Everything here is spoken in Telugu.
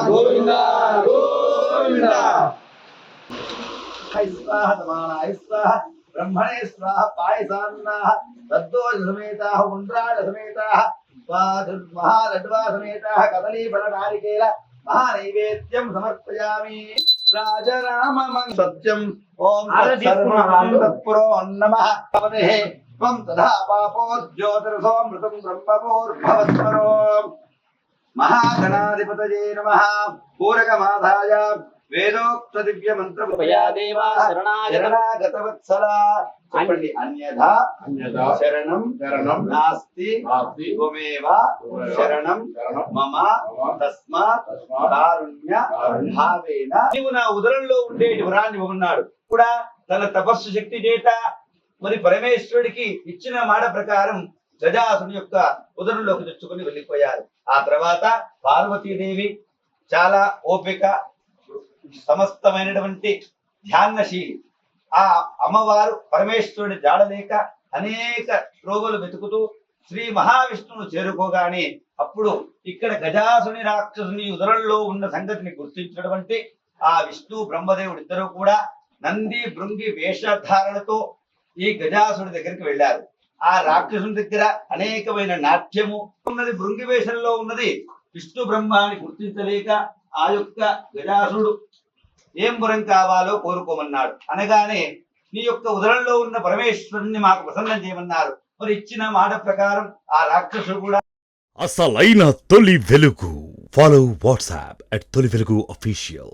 గోవింద గోవింద స్వాహ సమానాయ స్వాహ బ్రహ్మణే స్వాహ పాయసాన్నాః దద్దోజ సమేతాః ఉండ్రాళ సమేతాః మహాలడ్వా సమేతాః కదలీఫల నారికేల మహానైవేద్యం సమర్పయామి. రాజరామ సత్యం ఓం తత్పురో నమః త్వం తథా పాపోజ్యోతిరసోమృతం బ్రహ్మభూర్భవస్మరో. మహాగణాధిపతయే నమః. పూరకమాధాయ వేదోక్త దివ్య మంత్ర శరణాగతవత్సల. చెప్పండి. అన్యథా శరణం నాస్తి త్వమేవ శరణం మమ తస్మాత్ కారుణ్య భావేన. నీవు నా ఉదరంలో ఉండే వరాన్ని ఉన్నాడు కూడా తన తపస్సు శక్తి చేత మరి పరమేశ్వరుడికి ఇచ్చిన మాట ప్రకారం గజాసుని యొక్క ఉదరంలోకి తెచ్చుకొని వెళ్ళిపోయారు. ఆ తర్వాత పార్వతీదేవి చాలా ఓపిక సమస్తమైనటువంటి ధ్యానశీలి. ఆ అమ్మవారు పరమేశ్వరుడి జాడలేక అనేక రోగులు వెతుకుతూ శ్రీ మహావిష్ణువును చేరుకోగానే అప్పుడు ఇక్కడ గజాసుని రాక్షసుని ఉదరంలో ఉన్న సంగతిని గుర్తించినటువంటి ఆ విష్ణు బ్రహ్మదేవుడు ఇద్దరు కూడా నంది భృంగి వేషధారణతో ఈ గజాసుడి దగ్గరికి వెళ్ళారు. ఆ రాక్షసుని దగ్గర అనేకమైన నాట్యము ఉన్నది. భృంగి వేషంలో ఉన్నది విష్ణు బ్రహ్మ అని గుర్తించలేక ఆ యొక్క గజాసుడు ఏం వరం కావాలో కోరుకోమన్నాడు. అనగానే నీ యొక్క ఉదరంలో ఉన్న పరమేశ్వరుణ్ణి మాకు ప్రసన్నం చేయమన్నారు. మరి ఇచ్చిన మాట ప్రకారం ఆ రాక్షసుడు కూడా అసలైన తొలి వెలుగు. ఫాలో వాట్సాప్ @తొలి వెలుగు official.